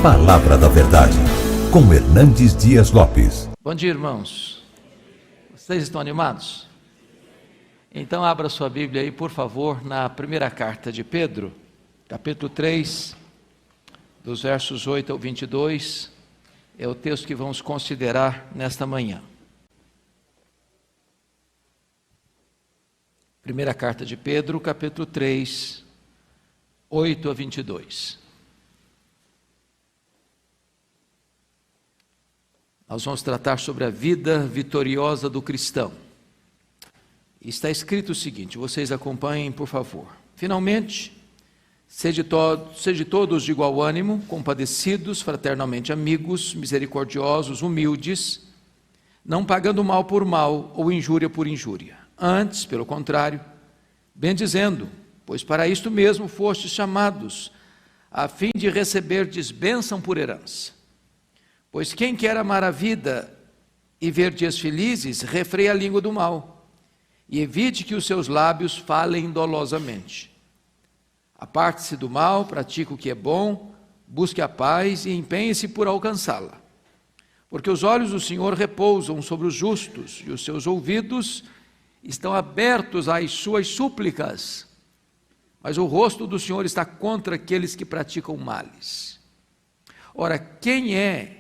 Palavra da Verdade, com Hernandes Dias Lopes. Bom dia, irmãos. Vocês estão animados? Então abra sua Bíblia aí, por favor, na primeira carta de Pedro, capítulo 3, dos versos 8 ao 22, é o texto que vamos considerar nesta manhã. Primeira carta de Pedro, capítulo 3, 8 a 22. Nós vamos tratar sobre a vida vitoriosa do cristão. Está escrito o seguinte, vocês acompanhem, por favor. Finalmente, sede todos de igual ânimo, compadecidos, fraternalmente amigos, misericordiosos, humildes, não pagando mal por mal ou injúria por injúria. Antes, pelo contrário, bendizendo, pois para isto mesmo fostes chamados, a fim de receberdes bênção por herança. Pois quem quer amar a vida e ver dias felizes, refreia a língua do mal, e evite que os seus lábios falem dolosamente. Aparte-se do mal, pratique o que é bom, busque a paz e empenhe-se por alcançá-la. Porque os olhos do Senhor repousam sobre os justos, e os seus ouvidos estão abertos às suas súplicas, mas o rosto do Senhor está contra aqueles que praticam males. Ora, quem é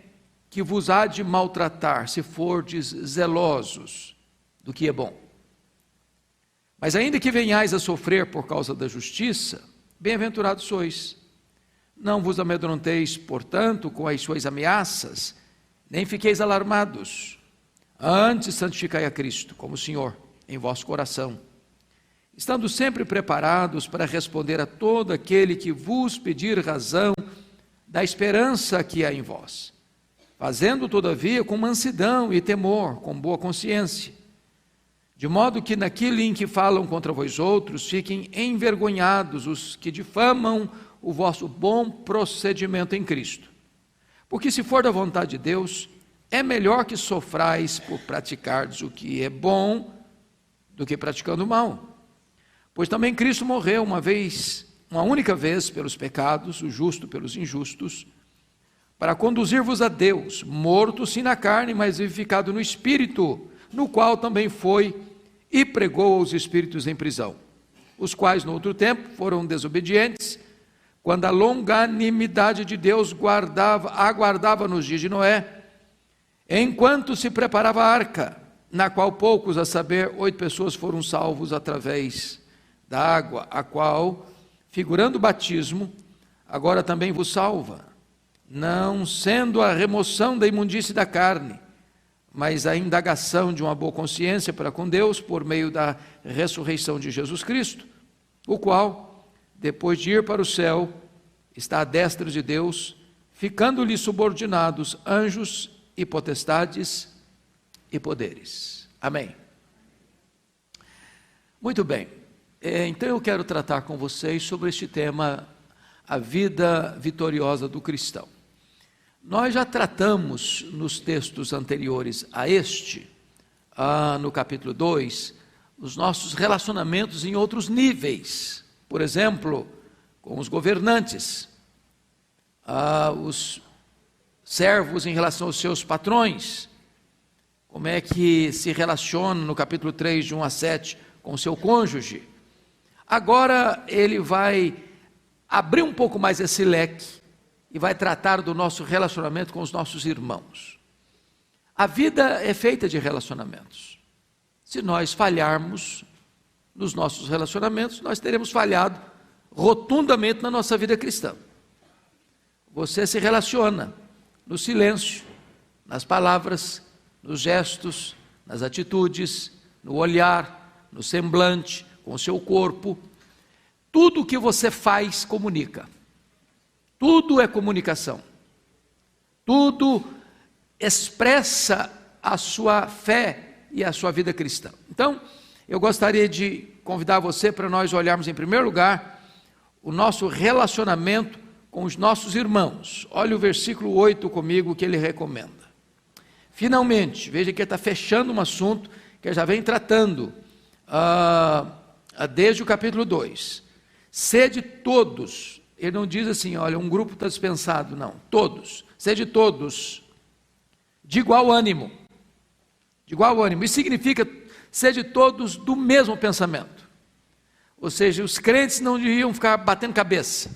que vos há de maltratar, se fordes zelosos do que é bom? Mas ainda que venhais a sofrer por causa da justiça, bem-aventurados sois. Não vos amedronteis, portanto, com as suas ameaças, nem fiqueis alarmados. Antes santificai a Cristo, como Senhor, em vosso coração, estando sempre preparados para responder a todo aquele que vos pedir razão da esperança que há em vós, fazendo todavia com mansidão e temor, com boa consciência, de modo que naquilo em que falam contra vós outros, fiquem envergonhados os que difamam o vosso bom procedimento em Cristo. Porque se for da vontade de Deus, é melhor que sofrais por praticardes o que é bom, do que praticando o mal. Pois também Cristo morreu uma única vez pelos pecados, o justo pelos injustos, para conduzir-vos a Deus, morto sim na carne, mas vivificado no Espírito, no qual também foi e pregou aos espíritos em prisão, os quais no outro tempo foram desobedientes, quando a longanimidade de Deus aguardava nos dias de Noé, enquanto se preparava a arca, na qual poucos, a saber, 8 pessoas foram salvos através da água, a qual, figurando o batismo, agora também vos salva, não sendo a remoção da imundície da carne, mas a indagação de uma boa consciência para com Deus, por meio da ressurreição de Jesus Cristo, o qual, depois de ir para o céu, está à destra de Deus, ficando-lhe subordinados anjos e potestades e poderes. Amém. Muito bem, então eu quero tratar com vocês sobre este tema, a vida vitoriosa do cristão. Nós já tratamos nos textos anteriores a este, no capítulo 2, os nossos relacionamentos em outros níveis. Por exemplo, com os governantes, os servos em relação aos seus patrões, como é que se relaciona no capítulo 3, de 1 a 7, com o seu cônjuge. Agora ele vai abrir um pouco mais esse leque e vai tratar do nosso relacionamento com os nossos irmãos. A vida é feita de relacionamentos. Se nós falharmos nos nossos relacionamentos, nós teremos falhado rotundamente na nossa vida cristã. Você se relaciona no silêncio, nas palavras, nos gestos, nas atitudes, no olhar, no semblante, com o seu corpo. Tudo o que você faz comunica. Tudo é comunicação. Tudo expressa a sua fé e a sua vida cristã. Então, eu gostaria de convidar você para nós olharmos em primeiro lugar o nosso relacionamento com os nossos irmãos. Olha o versículo 8 comigo, que ele recomenda. Finalmente, veja que ele está fechando um assunto que ele já vem tratando desde o capítulo 2. Sede todos Ele não diz assim, olha, um grupo está dispensado, não. Todos, sede todos, de igual ânimo. De igual ânimo. Isso significa sede todos do mesmo pensamento. Ou seja, os crentes não deviam ficar batendo cabeça,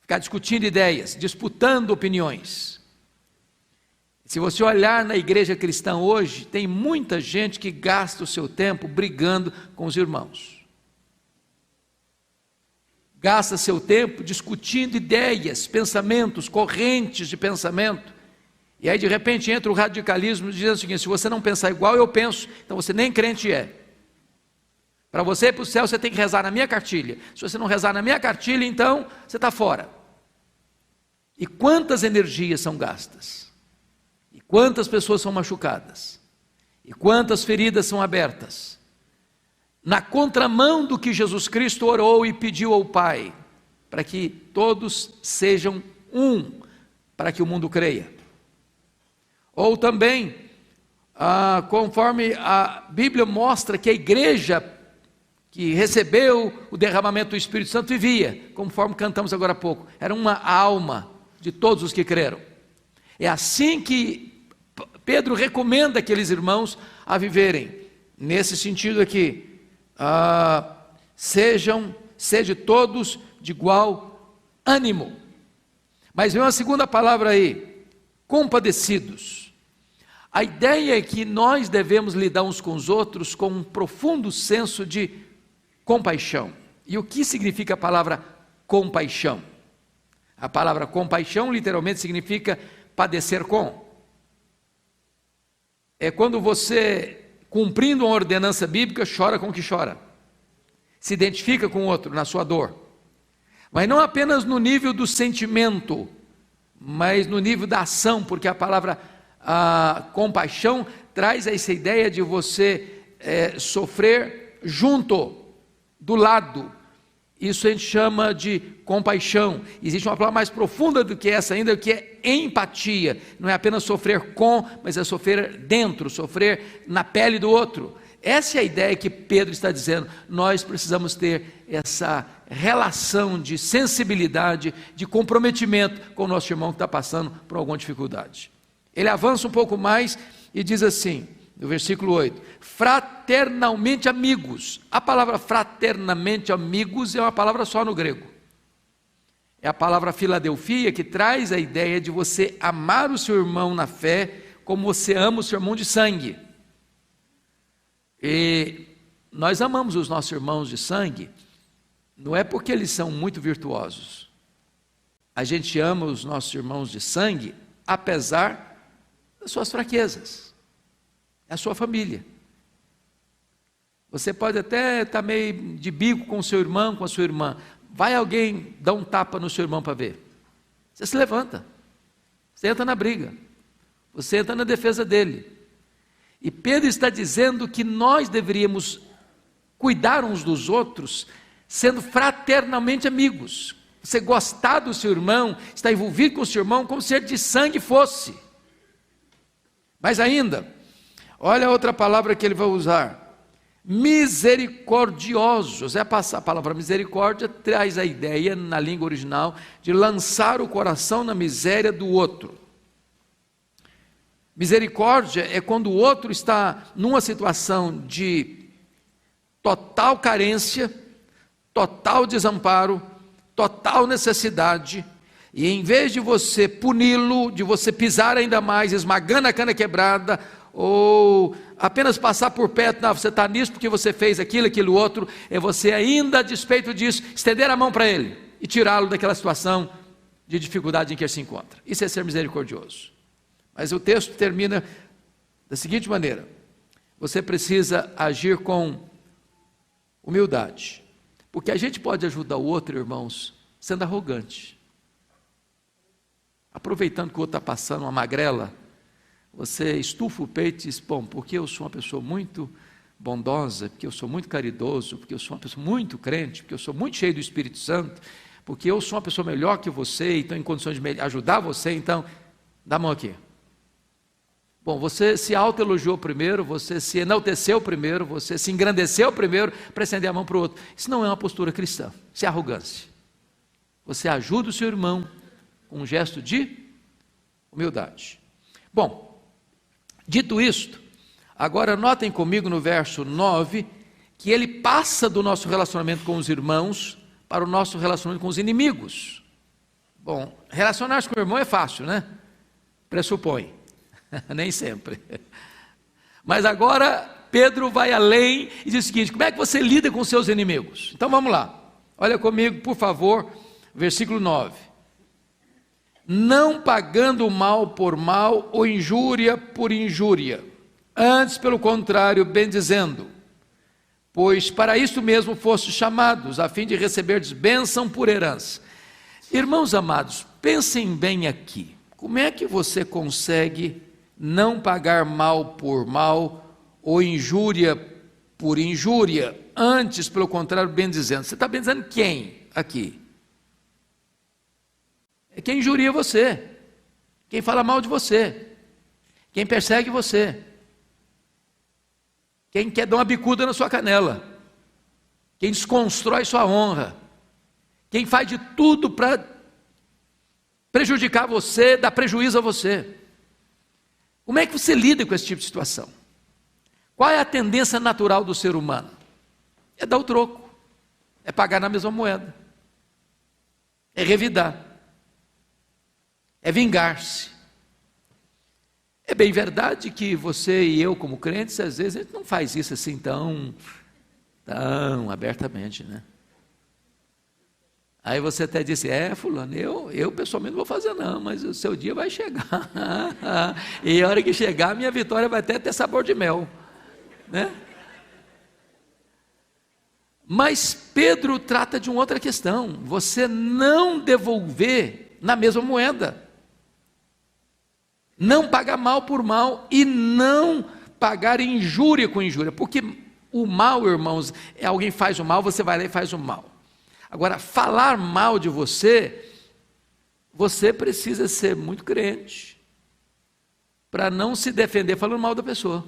ficar discutindo ideias, disputando opiniões. Se você olhar na igreja cristã hoje, tem muita gente que gasta o seu tempo brigando com os irmãos. Gasta seu tempo discutindo ideias, pensamentos, correntes de pensamento. E aí de repente entra o radicalismo dizendo o seguinte: se você não pensar igual eu penso, então você nem crente é. Para você ir para o céu você tem que rezar na minha cartilha. Se você não rezar na minha cartilha, então você está fora. E quantas energias são gastas? E quantas pessoas são machucadas? E quantas feridas são abertas? Na contramão do que Jesus Cristo orou e pediu ao Pai, para que todos sejam um, para que o mundo creia. Ou também, conforme a Bíblia mostra que a igreja que recebeu o derramamento do Espírito Santo vivia, conforme cantamos agora há pouco, era uma alma de todos os que creram. É assim que Pedro recomenda aqueles irmãos a viverem, nesse sentido aqui, sede todos de igual ânimo. Mas vem uma segunda palavra aí, compadecidos. A ideia é que nós devemos lidar uns com os outros com um profundo senso de compaixão. E o que significa a palavra compaixão? A palavra compaixão literalmente significa padecer com. É quando você, cumprindo uma ordenança bíblica, chora com o que chora. Se identifica com o outro na sua dor. Mas não apenas no nível do sentimento, mas no nível da ação, porque a palavra compaixão traz essa ideia de você sofrer junto, do lado. Isso a gente chama de compaixão. Existe uma palavra mais profunda do que essa ainda, que é empatia. Não é apenas sofrer com, mas é sofrer dentro, sofrer na pele do outro. Essa é a ideia que Pedro está dizendo. Nós precisamos ter essa relação de sensibilidade, de comprometimento com o nosso irmão que está passando por alguma dificuldade. Ele avança um pouco mais e diz assim, no versículo 8, fraternalmente amigos. A palavra fraternamente amigos é uma palavra só no grego. É a palavra Filadelfia, que traz a ideia de você amar o seu irmão na fé como você ama o seu irmão de sangue. E nós amamos os nossos irmãos de sangue, não é porque eles são muito virtuosos. A gente ama os nossos irmãos de sangue, apesar das suas fraquezas. É a sua família. Você pode até estar meio de bico com o seu irmão, com a sua irmã. Vai alguém dar um tapa no seu irmão para ver. Você se levanta. Você entra na briga. Você entra na defesa dele. E Pedro está dizendo que nós deveríamos cuidar uns dos outros, sendo fraternalmente amigos. Você gostar do seu irmão, estar envolvido com o seu irmão, como se ele de sangue fosse. Mas ainda, olha a outra palavra que ele vai usar. Misericordiosos. A palavra misericórdia traz a ideia, na língua original, de lançar o coração na miséria do outro. Misericórdia é quando o outro está numa situação de total carência, total desamparo, total necessidade, e em vez de você puni-lo, de você pisar ainda mais, esmagando a cana quebrada, ou apenas passar por perto, não, você está nisso porque você fez aquilo outro, é você ainda, a despeito disso, estender a mão para ele, e tirá-lo daquela situação de dificuldade em que ele se encontra. Isso é ser misericordioso. Mas o texto termina da seguinte maneira: você precisa agir com humildade, porque a gente pode ajudar o outro, irmãos, sendo arrogante, aproveitando que o outro está passando uma magrela, você estufa o peito e diz, bom, porque eu sou uma pessoa muito bondosa, porque eu sou muito caridoso, porque eu sou uma pessoa muito crente, porque eu sou muito cheio do Espírito Santo, porque eu sou uma pessoa melhor que você e estou em condições de ajudar você, então, dá a mão aqui. Bom, você se autoelogiou primeiro, você se enalteceu primeiro, você se engrandeceu primeiro para estender a mão para o outro. Isso não é uma postura cristã, isso é arrogância. você ajuda o seu irmão com um gesto de humildade. Bom, dito isto, agora notem comigo no verso 9, que ele passa do nosso relacionamento com os irmãos para o nosso relacionamento com os inimigos. Bom, relacionar-se com o irmão é fácil, né? Pressupõe, nem sempre. Mas agora Pedro vai além e diz o seguinte: como é que você lida com seus inimigos? Então vamos lá, olha comigo por favor, versículo 9. Não pagando mal por mal ou injúria por injúria, antes pelo contrário, bendizendo, pois para isso mesmo fostes chamados, a fim de receberdes bênção por herança. Irmãos amados, pensem bem aqui, como é que você consegue não pagar mal por mal ou injúria por injúria, antes pelo contrário, bendizendo? Você está bendizendo quem aqui? É quem injuria você, quem fala mal de você, quem persegue você, quem quer dar uma bicuda na sua canela, quem desconstrói sua honra, quem faz de tudo para prejudicar você, dar prejuízo a você. Como é que você lida com esse tipo de situação? Qual é a tendência natural do ser humano? É dar o troco, é pagar na mesma moeda, é revidar, é vingar-se. É bem verdade que você e eu, como crentes, às vezes a gente não faz isso assim tão abertamente, né? Aí você até disse: fulano, eu pessoalmente não vou fazer não, mas o seu dia vai chegar. E a hora que chegar, a minha vitória vai até ter sabor de mel, né? Mas Pedro trata de uma outra questão: você não devolver na mesma moeda, não pagar mal por mal e não pagar injúria com injúria, porque o mal, irmãos, é alguém faz o mal, você vai lá e faz o mal. Agora, falar mal de você, você precisa ser muito crente para não se defender falando mal da pessoa.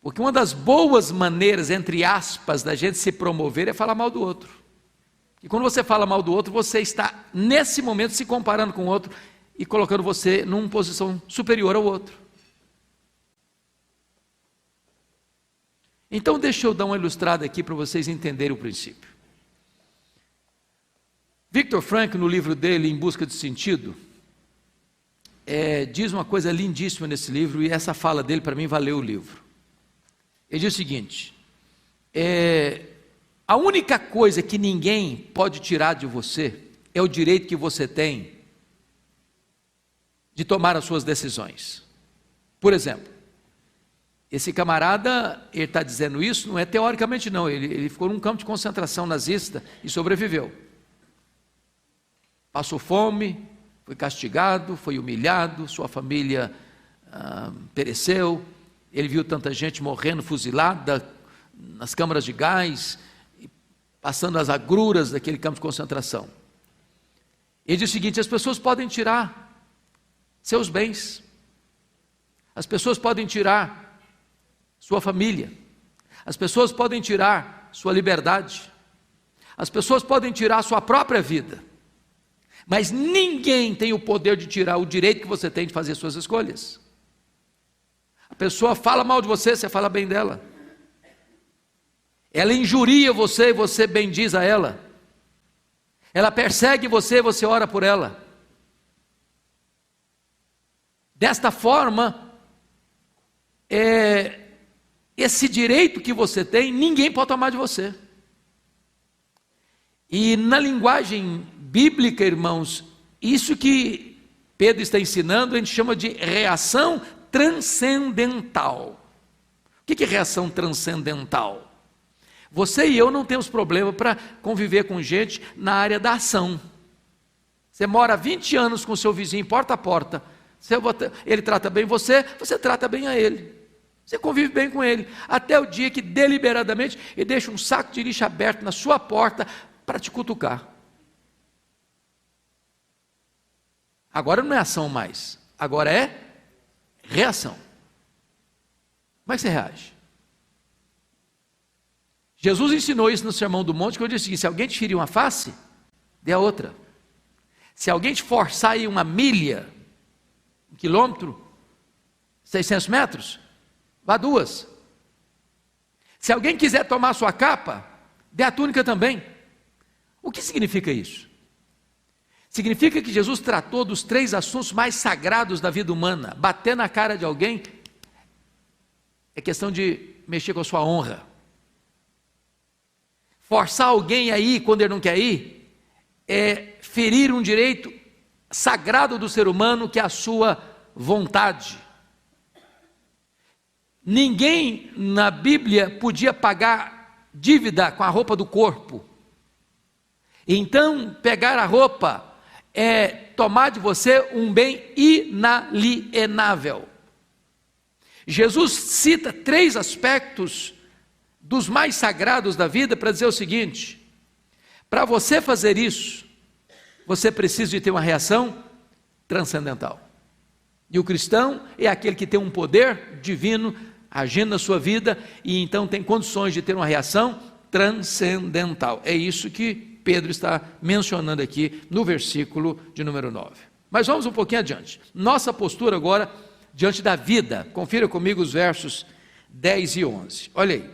Porque uma das boas maneiras, entre aspas, da gente se promover é falar mal do outro. E quando você fala mal do outro, você está, nesse momento, se comparando com o outro e colocando você numa posição superior ao outro. Então, deixa eu dar uma ilustrada aqui para vocês entenderem o princípio. Viktor Frankl, no livro dele, Em Busca de Sentido, diz uma coisa lindíssima nesse livro, e essa fala dele, para mim, valeu o livro. Ele diz o seguinte: a única coisa que ninguém pode tirar de você é o direito que você tem de tomar as suas decisões. Por exemplo, esse camarada, ele está dizendo isso, não é teoricamente não, ele ficou num campo de concentração nazista e sobreviveu. Passou fome, foi castigado, foi humilhado, sua família pereceu, ele viu tanta gente morrendo, fuzilada, nas câmaras de gás, passando as agruras daquele campo de concentração. Ele diz o seguinte: as pessoas podem tirar seus bens, as pessoas podem tirar sua família, as pessoas podem tirar sua liberdade, as pessoas podem tirar sua própria vida, mas ninguém tem o poder de tirar o direito que você tem de fazer suas escolhas. A pessoa fala mal de você, você fala bem dela. Ela injuria você e você bendiz a ela. Ela persegue você e você ora por ela. Desta forma, esse direito que você tem, ninguém pode tomar de você. E na linguagem bíblica, irmãos, isso que Pedro está ensinando, a gente chama de reação transcendental. O que é reação transcendental? Você e eu não temos problema para conviver com gente na área da ação. Você mora 20 anos com seu vizinho, porta a porta, ele trata bem você, você trata bem a ele. Você convive bem com ele, até o dia que deliberadamente ele deixa um saco de lixo aberto na sua porta para te cutucar. Agora não é ação mais, agora é reação. Como é que você reage? Jesus ensinou isso no Sermão do Monte, quando ele disse: se alguém te ferir uma face, dê a outra. Se alguém te forçar aí uma milha, 1 quilômetro, 600 metros, vá 2. Se alguém quiser tomar a sua capa, dê a túnica também. O que significa isso? Significa que Jesus tratou dos 3 assuntos mais sagrados da vida humana. Bater na cara de alguém é questão de mexer com a sua honra. Forçar alguém a ir quando ele não quer ir é ferir um direito sagrado do ser humano, que é a sua vontade. Ninguém na Bíblia podia pagar dívida com a roupa do corpo. Então, pegar a roupa é tomar de você um bem inalienável. Jesus cita 3 aspectos dos mais sagrados da vida para dizer o seguinte: para você fazer isso, você precisa de ter uma reação transcendental. E o cristão é aquele que tem um poder divino agindo na sua vida, e então tem condições de ter uma reação transcendental. É isso que Pedro está mencionando aqui no versículo de número 9. Mas vamos um pouquinho adiante. Nossa postura agora diante da vida. Confira comigo os versos 10 e 11. Olha aí.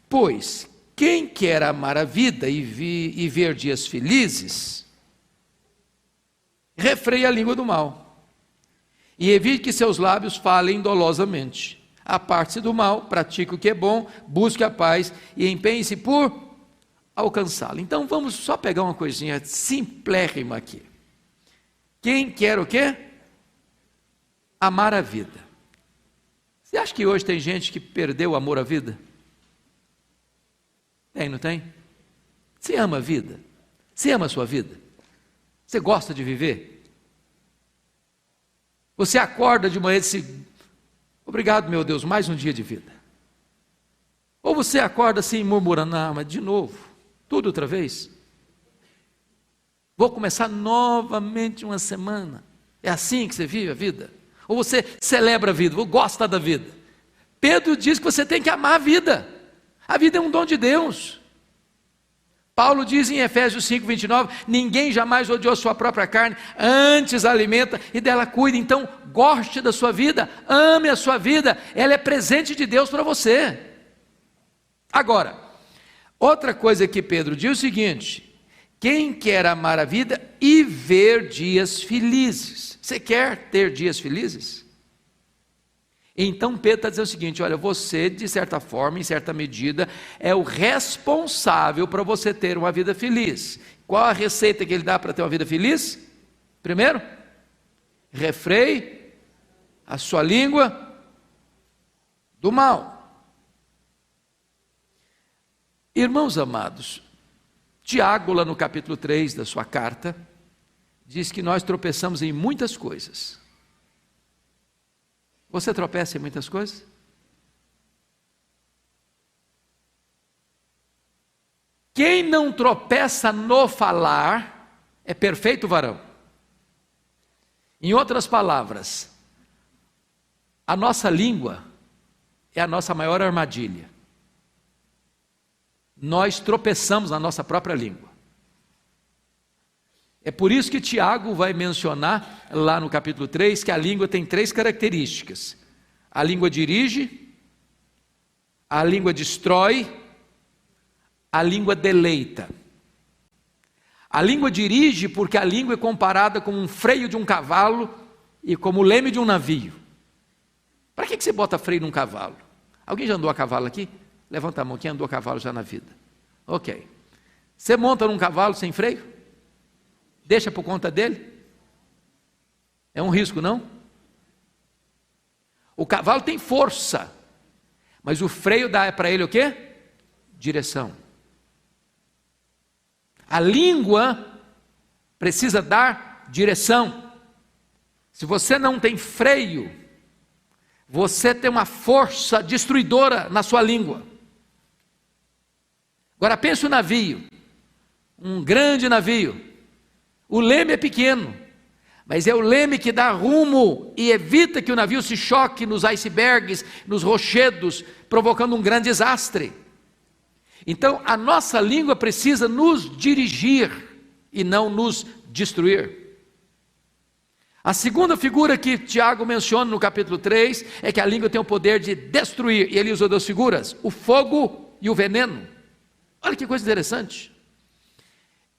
Pois quem quer amar a vida e ver dias felizes, refreia a língua do mal, e evite que seus lábios falem dolosamente. Aparte-se do mal, pratique o que é bom, busque a paz e empenhe-se por alcançá-la. Então vamos só pegar uma coisinha simplérrima aqui. Quem quer o quê? Amar a vida. Você acha que hoje tem gente que perdeu o amor à vida? Tem, não tem? Você ama a vida? Você ama a sua vida? Você gosta de viver? Você acorda de manhã e diz: obrigado, meu Deus, mais um dia de vida. Ou você acorda assim murmurando: não, mas de novo, tudo outra vez. Vou começar novamente uma semana. É assim que você vive a vida? Ou você celebra a vida, ou gosta da vida? Pedro diz que você tem que amar a vida. A vida é um dom de Deus. Paulo diz em Efésios 5:29, ninguém jamais odiou sua própria carne, antes a alimenta e dela cuida. Então goste da sua vida, ame a sua vida, ela é presente de Deus para você. Agora, outra coisa que Pedro diz é o seguinte: quem quer amar a vida e ver dias felizes? Você quer ter dias felizes? Então Pedro está dizendo o seguinte: olha, você de certa forma, em certa medida, é o responsável para você ter uma vida feliz. Qual a receita que ele dá para ter uma vida feliz? Primeiro, refreie a sua língua do mal. Irmãos amados, Tiago, lá no capítulo 3 da sua carta, diz que nós tropeçamos em muitas coisas. Você tropeça em muitas coisas? Quem não tropeça no falar é perfeito varão. Em outras palavras, a nossa língua é a nossa maior armadilha. Nós tropeçamos na nossa própria língua. É por isso que Tiago vai mencionar lá no capítulo 3 que a língua tem 3 características. A língua dirige, a língua destrói, a língua deleita. A língua dirige porque a língua é comparada com um freio de um cavalo e como o leme de um navio. Para que você bota freio num cavalo? Alguém já andou a cavalo aqui? Levanta a mão, quem andou a cavalo já na vida? Ok. Você monta num cavalo sem freio? Deixa por conta dele? É um risco, não? O cavalo tem força, mas o freio dá para ele o quê? Direção. A língua precisa dar direção. Se você não tem freio, você tem uma força destruidora na sua língua. Agora pense o navio, um grande navio. O leme é pequeno, mas é o leme que dá rumo e evita que o navio se choque nos icebergs, nos rochedos, provocando um grande desastre. Então, a nossa língua precisa nos dirigir e não nos destruir. A segunda figura que Tiago menciona no capítulo 3 é que a língua tem o poder de destruir, e ele usa duas figuras, o fogo e o veneno. Olha que coisa interessante.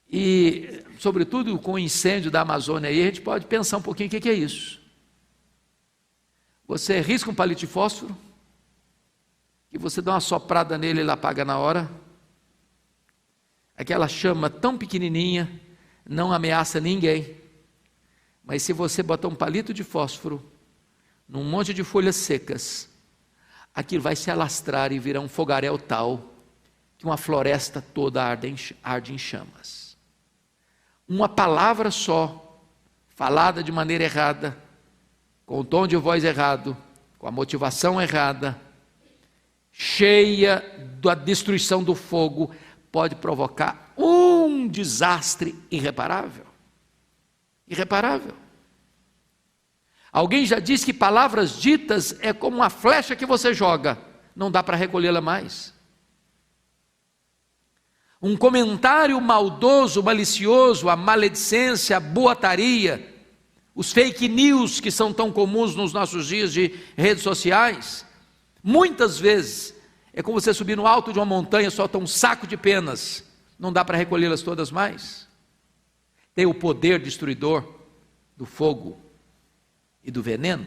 E, sobretudo com o incêndio da Amazônia aí, a gente pode pensar um pouquinho o que é isso. Você risca um palito de fósforo, e você dá uma soprada nele e ele apaga na hora. Aquela chama tão pequenininha, não ameaça ninguém. Mas se você botar um palito de fósforo num monte de folhas secas, aquilo vai se alastrar e virar um fogaréu tal que uma floresta toda arde em chamas. Uma palavra só, falada de maneira errada, com o tom de voz errado, com a motivação errada, cheia da destruição do fogo, pode provocar um desastre irreparável. Irreparável. Alguém já disse que palavras ditas é como uma flecha que você joga, não dá para recolhê-la mais. Um comentário maldoso, malicioso, a maledicência, a boataria, os fake news que são tão comuns nos nossos dias de redes sociais, muitas vezes é como você subir no alto de uma montanha, solta um saco de penas, não dá para recolhê-las todas mais. Tem o poder destruidor do fogo e do veneno.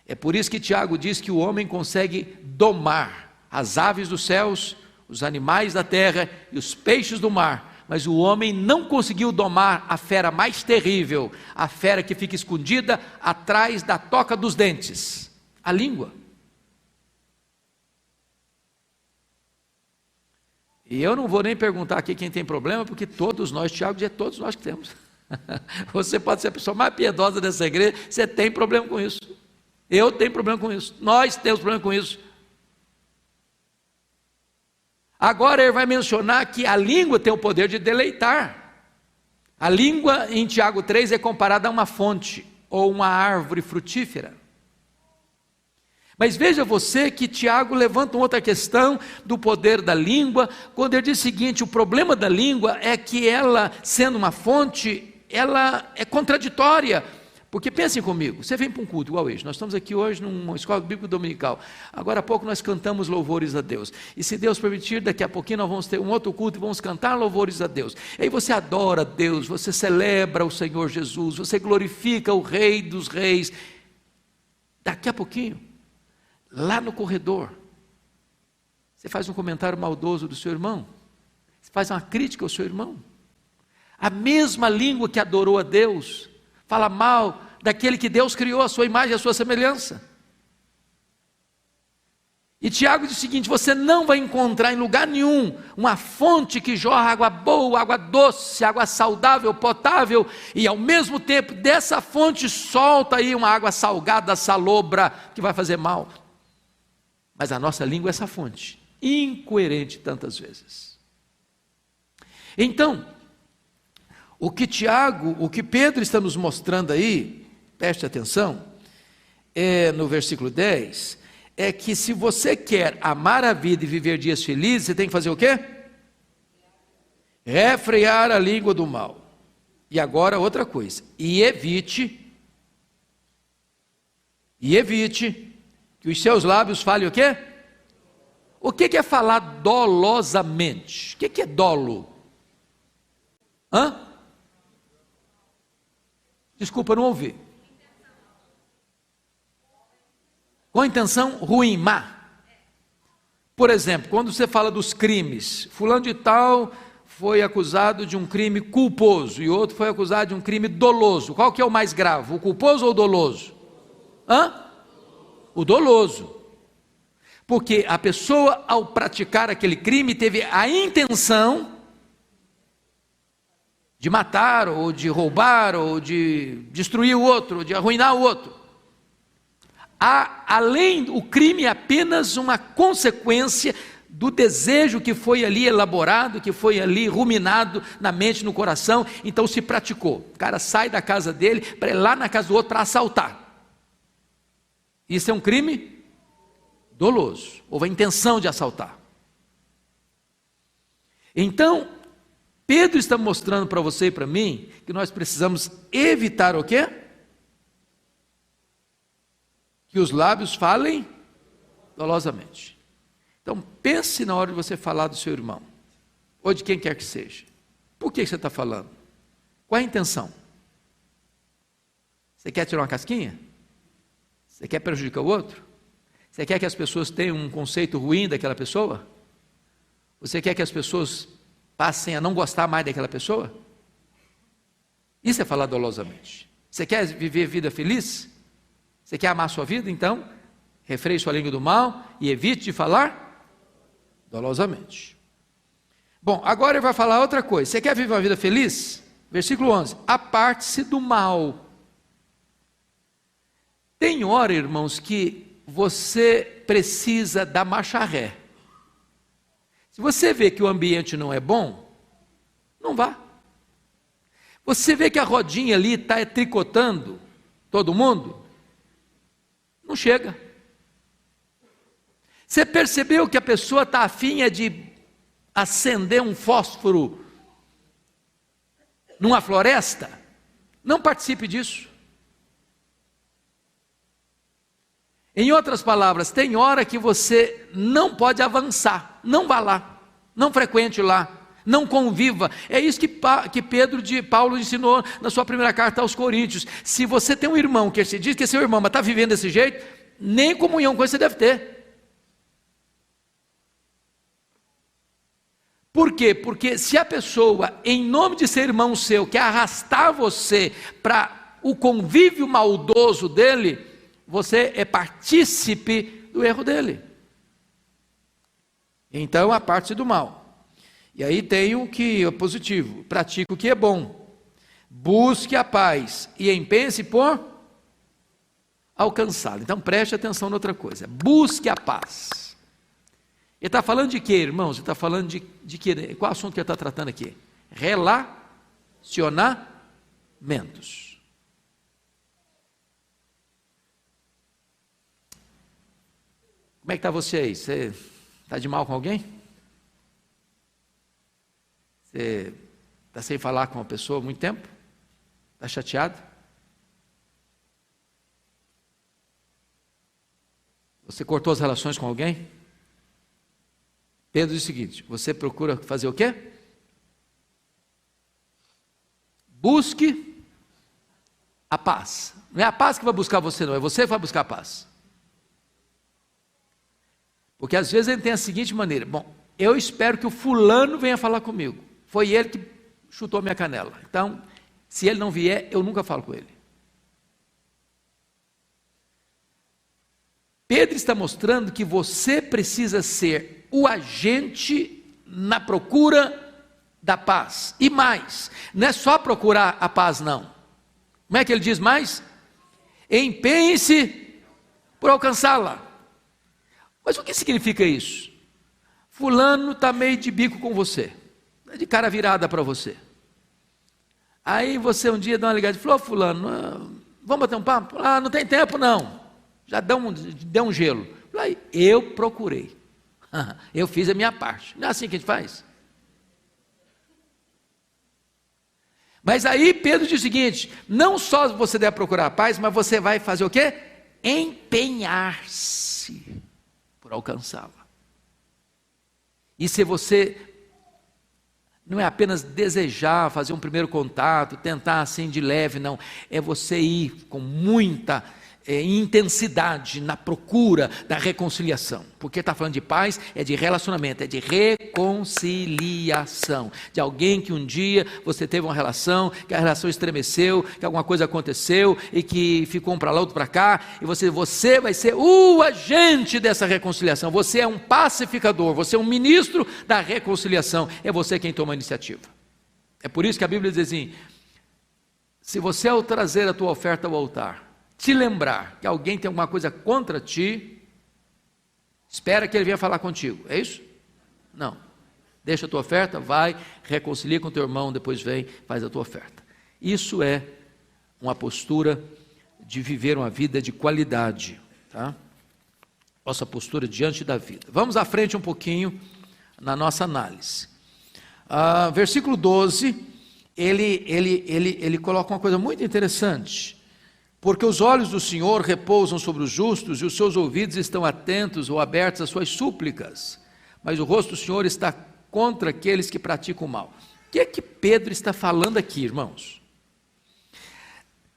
É por isso que Tiago diz que o homem consegue domar as aves dos céus, os animais da terra e os peixes do mar, mas o homem não conseguiu domar a fera mais terrível, a fera que fica escondida atrás da toca dos dentes, a língua. E eu não vou nem perguntar aqui quem tem problema, porque todos nós, Tiago diz, todos nós que temos. Você pode ser a pessoa mais piedosa dessa igreja, você tem problema com isso. Eu tenho problema com isso. Nós temos problema com isso. Agora ele vai mencionar que a língua tem o poder de deleitar. A língua em Tiago 3 é comparada a uma fonte ou uma árvore frutífera. Mas veja você que Tiago levanta uma outra questão do poder da língua, quando ele diz o seguinte: o problema da língua é que ela, sendo uma fonte, ela é contraditória. Porque pensem comigo, você vem para um culto igual hoje, nós estamos aqui hoje numa escola bíblica dominical, agora há pouco nós cantamos louvores a Deus, e se Deus permitir, daqui a pouquinho nós vamos ter um outro culto e vamos cantar louvores a Deus, e aí você adora a Deus, você celebra o Senhor Jesus, você glorifica o Rei dos Reis. Daqui a pouquinho, lá no corredor, você faz um comentário maldoso do seu irmão, você faz uma crítica ao seu irmão, a mesma língua que adorou a Deus, fala mal daquele que Deus criou, a sua imagem e a sua semelhança. E Tiago diz o seguinte: você não vai encontrar em lugar nenhum uma fonte que jorra água boa, água doce, água saudável, potável, e ao mesmo tempo dessa fonte solta aí uma água salgada, salobra, que vai fazer mal. Mas a nossa língua é essa fonte, incoerente tantas vezes. Então, o que Pedro está nos mostrando aí, preste atenção, no versículo 10, é que se você quer amar a vida e viver dias felizes, você tem que fazer o quê? Refrear a língua do mal. E agora outra coisa, e evite que os seus lábios falem o quê? O que é falar dolosamente? O que é dolo? Desculpa, não ouvi. Com intenção ruim, má. Por exemplo, quando você fala dos crimes, fulano de tal foi acusado de um crime culposo e outro foi acusado de um crime doloso. Qual que é o mais grave, o culposo ou o doloso? O doloso. Porque a pessoa, ao praticar aquele crime, teve a intenção de matar, ou de roubar, ou de destruir o outro, de arruinar o outro. O crime é apenas uma consequência do desejo que foi ali elaborado, que foi ali ruminado na mente, no coração, então se praticou. O cara sai da casa dele para ir lá na casa do outro para assaltar. Isso é um crime doloso, houve a intenção de assaltar. Então, Pedro está mostrando para você e para mim que nós precisamos evitar o quê? Que os lábios falem dolosamente. Então, pense na hora de você falar do seu irmão, ou de quem quer que seja. Por que você está falando? Qual é a intenção? Você quer tirar uma casquinha? Você quer prejudicar o outro? Você quer que as pessoas tenham um conceito ruim daquela pessoa? Você quer que as pessoas passem a não gostar mais daquela pessoa? Isso é falar dolosamente. Você quer viver vida feliz? Você quer amar a sua vida? Então, refreie sua língua do mal e evite de falar dolosamente. Bom, agora ele vai falar outra coisa. Você quer viver uma vida feliz? Versículo 11. Aparte-se do mal. Tem hora, irmãos, que você precisa dar marcha ré. Se você vê que o ambiente não é bom, não vá. Você vê que a rodinha ali está tricotando todo mundo, não chega. Você percebeu que a pessoa está afim de acender um fósforo numa floresta? Não participe disso. Em outras palavras, tem hora que você não pode avançar, não vá lá, não frequente lá, não conviva. É isso que Paulo ensinou na sua primeira carta aos Coríntios. Se você tem um irmão que se diz que é seu irmão, mas está vivendo desse jeito, nem comunhão com ele você deve ter. Por quê? Porque se a pessoa, em nome de ser irmão seu, quer arrastar você para o convívio maldoso dele, você é partícipe do erro dele. Então, aparte-se do mal. E aí tem o que é positivo: pratique o que é bom, busque a paz e empenhe-se por alcançá-la. Então preste atenção noutra coisa: busque a paz. Ele está falando de quê, irmãos? Ele está falando de quê? Qual assunto que ele está tratando aqui? Relacionamentos. Como é que está você aí? Você está de mal com alguém? Você está sem falar com uma pessoa há muito tempo? Está chateado? Você cortou as relações com alguém? Pedro diz o seguinte: você procura fazer o quê? Busque a paz. Não é a paz que vai buscar você, não, é você que vai buscar a paz. Porque às vezes ele tem a seguinte maneira: bom, eu espero que o fulano venha falar comigo, foi ele que chutou minha canela, então se ele não vier, eu nunca falo com ele. Pedro está mostrando que você precisa ser o agente na procura da paz, e mais, não é só procurar a paz não. Como é que ele diz mais? Empenhe-se por alcançá-la. Mas o que significa isso? Fulano está meio de bico com você, de cara virada para você. Aí você um dia dá uma ligada e falou: fulano, vamos bater um papo? Ah, não tem tempo não, já deu um gelo. Aí, eu procurei, eu fiz a minha parte. Não é assim que a gente faz? Mas aí Pedro diz o seguinte: não só você deve procurar a paz, mas você vai fazer o quê? Empenhar-se por alcançá-la. E se você não é apenas desejar, fazer um primeiro contato, tentar assim de leve, não, é você ir com muita intensidade na procura da reconciliação, porque está falando de paz, é de relacionamento, é de reconciliação, de alguém que um dia você teve uma relação, que a relação estremeceu, que alguma coisa aconteceu, e que ficou um para lá, outro para cá, e você vai ser o agente dessa reconciliação, você é um pacificador, você é um ministro da reconciliação, é você quem toma a iniciativa. É por isso que a Bíblia diz assim: se você ao trazer a tua oferta ao altar, te lembrar que alguém tem alguma coisa contra ti, espera que ele venha falar contigo, é isso? Não, deixa a tua oferta, vai, reconcilia com teu irmão, depois vem, faz a tua oferta. Isso é uma postura de viver uma vida de qualidade, tá? Nossa postura diante da vida. Vamos à frente um pouquinho na nossa análise. Versículo 12, ele coloca uma coisa muito interessante. Porque os olhos do Senhor repousam sobre os justos, e os seus ouvidos estão atentos ou abertos às suas súplicas, mas o rosto do Senhor está contra aqueles que praticam o mal. O que é que Pedro está falando aqui, irmãos?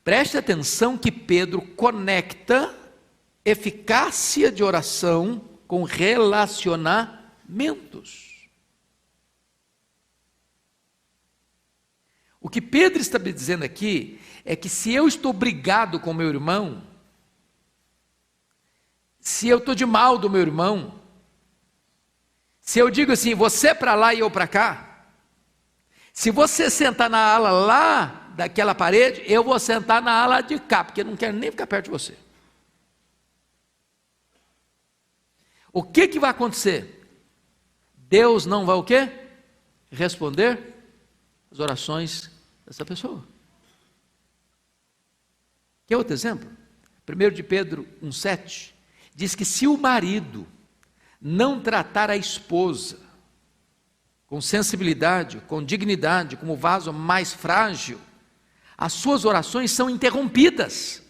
Preste atenção que Pedro conecta eficácia de oração com relacionamentos. O que Pedro está dizendo aqui é que se eu estou brigado com meu irmão, se eu estou de mal do meu irmão, se eu digo assim, você para lá e eu para cá, se você sentar na ala lá daquela parede, eu vou sentar na ala de cá, porque eu não quero nem ficar perto de você. O que vai acontecer? Deus não vai o quê? Responder as orações dessa pessoa. Quer outro exemplo? 1 de Pedro 1,7 diz que se o marido não tratar a esposa com sensibilidade, com dignidade, como vaso mais frágil, as suas orações são interrompidas.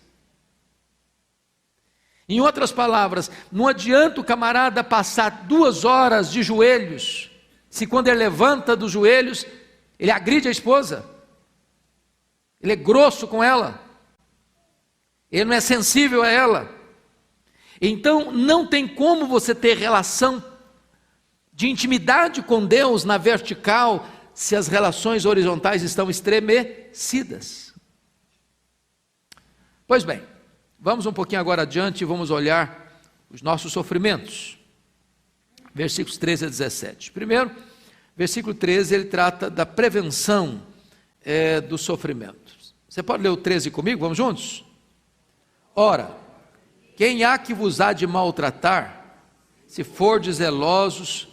Em outras palavras, não adianta o camarada passar 2 horas de joelhos, se quando ele levanta dos joelhos, ele agride a esposa, ele é grosso com ela, ele não é sensível a ela. Então não tem como você ter relação de intimidade com Deus na vertical, se as relações horizontais estão estremecidas. Pois bem, vamos um pouquinho agora adiante e vamos olhar os nossos sofrimentos. Versículos 13 a 17. Primeiro, versículo 13, ele trata da prevenção do sofrimento. Você pode ler o 13 comigo? Vamos juntos? Ora, quem há que vos há de maltratar, se fordes zelosos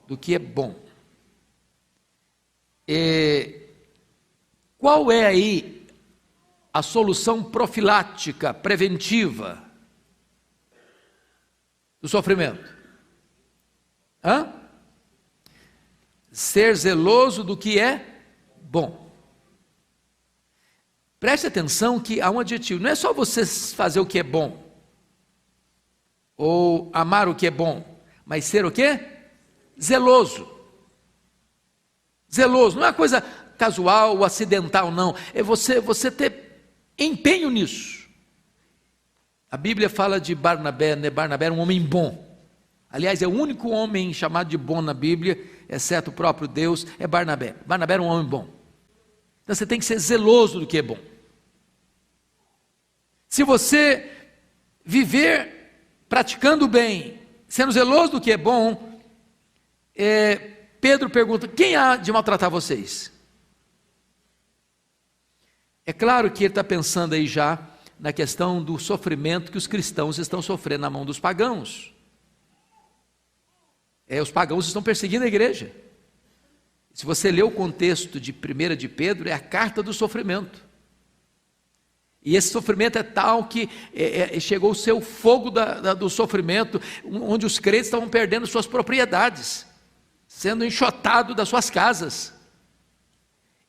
do que é bom? Qual é aí a solução profilática, preventiva do sofrimento? Ser zeloso do que é bom. Preste atenção que há um adjetivo, não é só você fazer o que é bom, ou amar o que é bom, mas ser o quê? Zeloso. Zeloso, não é uma coisa casual ou acidental, não, é você ter empenho nisso. A Bíblia fala de Barnabé, né? Barnabé era um homem bom. Aliás, é o único homem chamado de bom na Bíblia, exceto o próprio Deus, é Barnabé. Barnabé era um homem bom. Então você tem que ser zeloso do que é bom. Se você viver praticando o bem, sendo zeloso do que é bom, Pedro pergunta, quem há de maltratar vocês? É claro que ele está pensando aí já na questão do sofrimento que os cristãos estão sofrendo na mão dos pagãos. Os pagãos estão perseguindo a igreja. Se você ler o contexto de 1 de Pedro, é a carta do sofrimento. E esse sofrimento é tal que chegou o seu fogo do sofrimento, onde os crentes estavam perdendo suas propriedades, sendo enxotados das suas casas.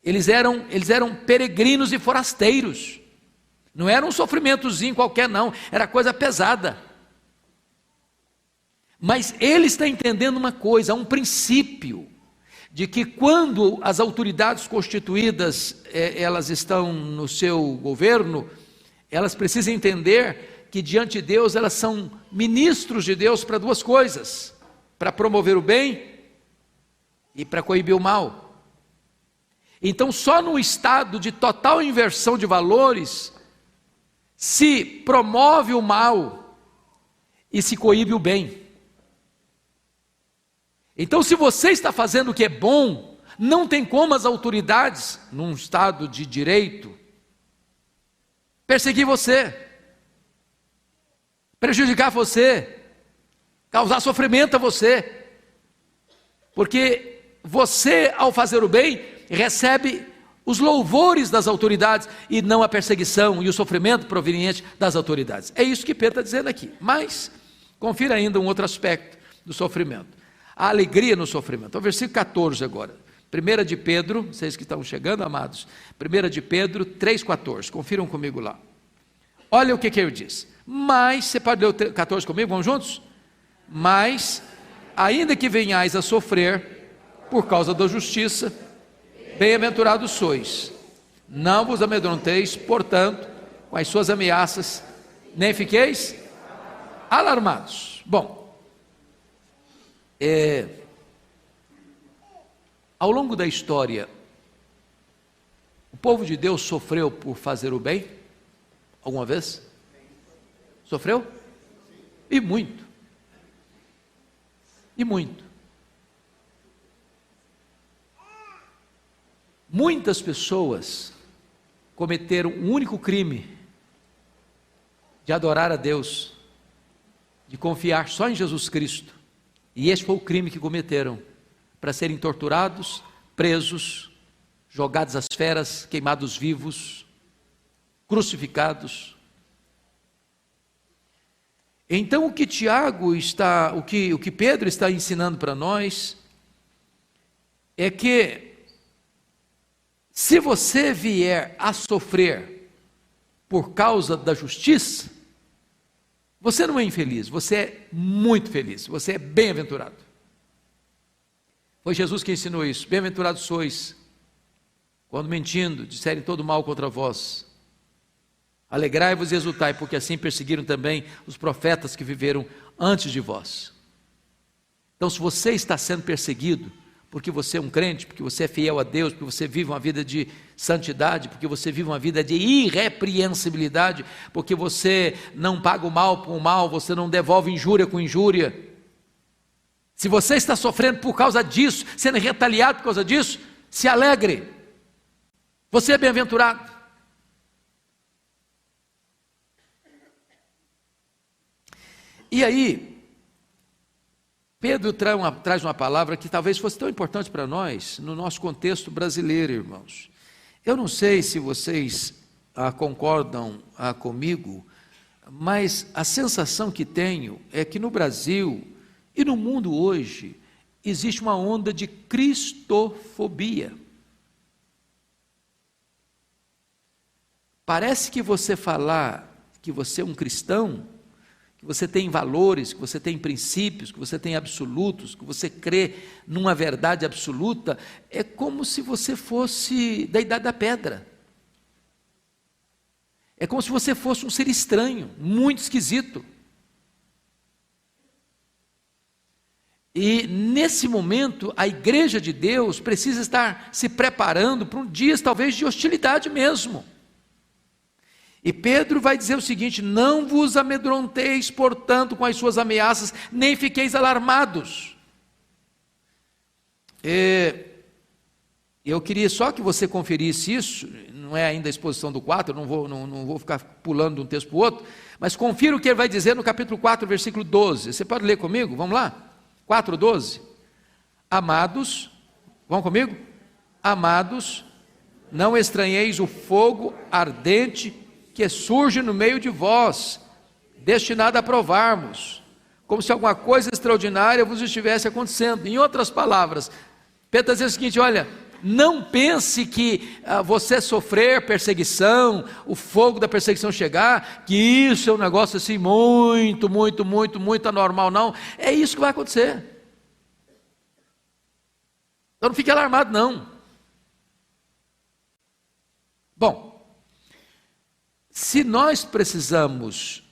Eles eram peregrinos e forasteiros. Não era um sofrimentozinho qualquer não, era coisa pesada. Mas ele está entendendo uma coisa, um princípio, de que quando as autoridades constituídas, elas estão no seu governo, elas precisam entender que diante de Deus elas são ministros de Deus para 2 coisas, para promover o bem e para coibir o mal. Então só no estado de total inversão de valores, se promove o mal e se coíbe o bem. Então, se você está fazendo o que é bom, não tem como as autoridades, num estado de direito, perseguir você, prejudicar você, causar sofrimento a você, porque você, ao fazer o bem, recebe os louvores das autoridades e não a perseguição e o sofrimento proveniente das autoridades. É isso que Pedro está dizendo aqui. Mas, confira ainda um outro aspecto do sofrimento. a alegria no sofrimento. O versículo 14 agora. 1 de Pedro, vocês que estão chegando, amados. 1 de Pedro 3,14. Confiram comigo lá. Olha o que ele diz. Mas, você pode ler o 14 comigo? Vamos juntos? Mas, ainda que venhais a sofrer por causa da justiça, bem-aventurados sois. Não vos amedronteis, portanto, com as suas ameaças, nem fiqueis alarmados. Bom, ao longo da história, o povo de Deus sofreu por fazer o bem? Alguma vez? Sofreu? E muito. E muito. Muitas pessoas cometeram um único crime de adorar a Deus, de confiar só em Jesus Cristo, e esse foi o crime que cometeram, para serem torturados, presos, jogados às feras, queimados vivos, crucificados. Então o que Pedro está ensinando para nós, é que se você vier a sofrer por causa da justiça, você não é infeliz, você é muito feliz, você é bem-aventurado. Foi Jesus que ensinou isso. Bem-aventurados sois, quando mentindo, disserem todo mal contra vós. Alegrai-vos e exultai, porque assim perseguiram também os profetas que viveram antes de vós. Então, se você está sendo perseguido, porque você é um crente, porque você é fiel a Deus, porque você vive uma vida de santidade, porque você vive uma vida de irrepreensibilidade, porque você não paga o mal com o mal, você não devolve injúria com injúria. Se você está sofrendo por causa disso, sendo retaliado por causa disso, se alegre. Você é bem-aventurado. E aí, Pedro traz uma palavra que talvez fosse tão importante para nós, no nosso contexto brasileiro, irmãos. Eu não sei se vocês concordam comigo, mas a sensação que tenho é que no Brasil e no mundo hoje, existe uma onda de cristofobia. Parece que você falar que você é um cristão, que você tem valores, que você tem princípios, que você tem absolutos, que você crê numa verdade absoluta, é como se você fosse da idade da pedra. É como se você fosse um ser estranho, muito esquisito. E nesse momento, a igreja de Deus precisa estar se preparando para dias talvez de hostilidade mesmo. E Pedro vai dizer o seguinte: não vos amedronteis, portanto, com as suas ameaças, nem fiqueis alarmados. Eu queria só que você conferisse isso, não é ainda a exposição do 4, não vou ficar pulando de um texto para o outro, mas confira o que ele vai dizer no capítulo 4, versículo 12. Você pode ler comigo? Vamos lá? 4:12. Amados, vão comigo? Amados, não estranheis o fogo ardente que surge no meio de vós, destinado a provarmos, como se alguma coisa extraordinária vos estivesse acontecendo. Em outras palavras, Pedro está dizendo o seguinte: olha, não pense que você sofrer perseguição, o fogo da perseguição chegar, que isso é um negócio assim muito anormal. Não, é isso que vai acontecer. Então não fique alarmado não. Bom, se nós precisamos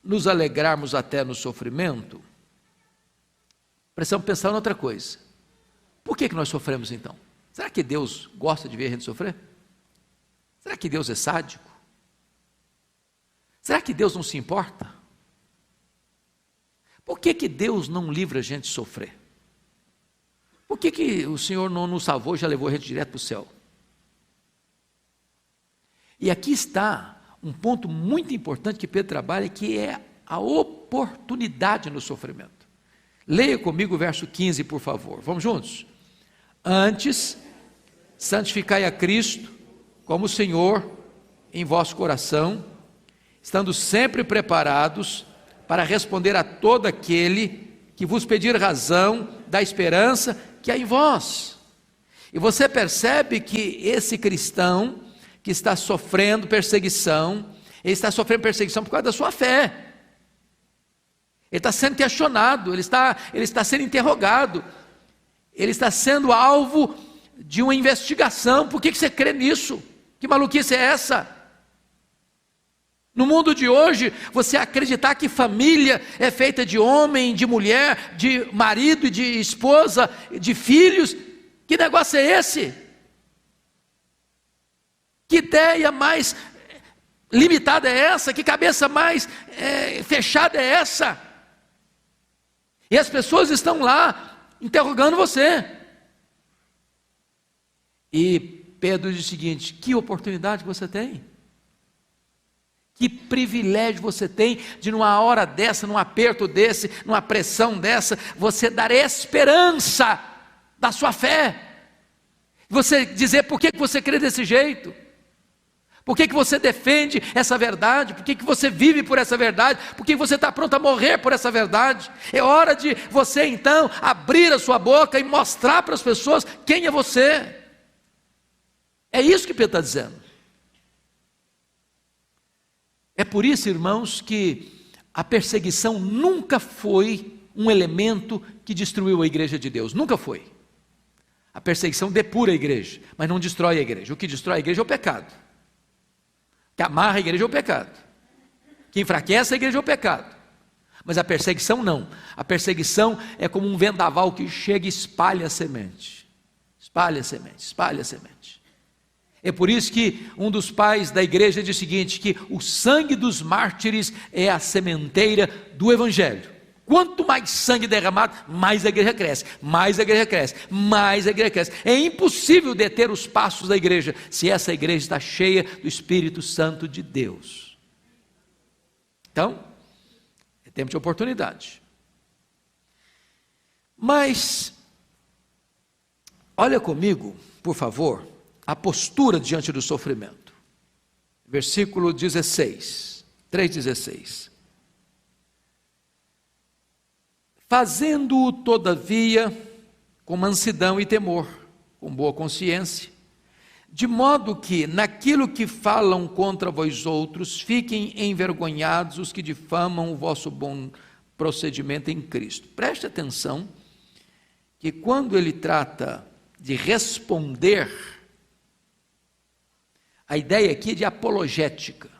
nos alegrarmos até no sofrimento, precisamos pensar em outra coisa. Por que nós sofremos então? Será que Deus gosta de ver a gente sofrer? Será que Deus é sádico? Será que Deus não se importa? Por que Deus não livra a gente de sofrer? Por que o Senhor não nos salvou e já levou a gente direto para o céu? E aqui está um ponto muito importante que Pedro trabalha, que é a oportunidade no sofrimento. Leia comigo o verso 15, por favor. Vamos juntos? Antes, santificai a Cristo como Senhor em vosso coração, estando sempre preparados para responder a todo aquele que vos pedir razão da esperança que há em vós. E você percebe que esse cristão que está sofrendo perseguição, ele está sofrendo perseguição por causa da sua fé. Ele está sendo questionado, ele está sendo interrogado, ele está sendo alvo de uma investigação. Por que você crê nisso? Que maluquice é essa? No mundo de hoje, você acreditar que família é feita de homem, de mulher, de marido e de esposa, de filhos, que negócio é esse? Que ideia mais limitada é essa? Que cabeça mais fechada é essa? E as pessoas estão lá interrogando você. E Pedro diz o seguinte: que oportunidade você tem? Que privilégio você tem de numa hora dessa, num aperto desse, numa pressão dessa, você dar esperança da sua fé. Você dizer por que você crê desse jeito. Por que você defende essa verdade? Por que você vive por essa verdade? Por que você está pronto a morrer por essa verdade? É hora de você então abrir a sua boca e mostrar para as pessoas quem é você. É isso que Pedro está dizendo. É por isso, irmãos, que a perseguição nunca foi um elemento que destruiu a igreja de Deus. Nunca foi. A perseguição depura a igreja, mas não destrói a igreja. O que destrói a igreja é o pecado. O que amarra a igreja é o pecado. O que enfraquece a igreja é o pecado. Mas a perseguição não. A perseguição é como um vendaval que chega e espalha a semente. Espalha a semente, espalha a semente. É por isso que um dos pais da igreja diz o seguinte, que o sangue dos mártires é a sementeira do evangelho. Quanto mais sangue derramado, mais a igreja cresce, mais a igreja cresce, mais a igreja cresce. É impossível deter os passos da igreja, se essa igreja está cheia do Espírito Santo de Deus. Então, é tempo de oportunidade. Mas, olha comigo, por favor, a postura diante do sofrimento. Versículo 16, 3,16. Fazendo-o, todavia, com mansidão e temor, com boa consciência, de modo que, naquilo que falam contra vós outros, fiquem envergonhados os que difamam o vosso bom procedimento em Cristo. Preste atenção, que quando ele trata de responder, a ideia aqui é de apologética,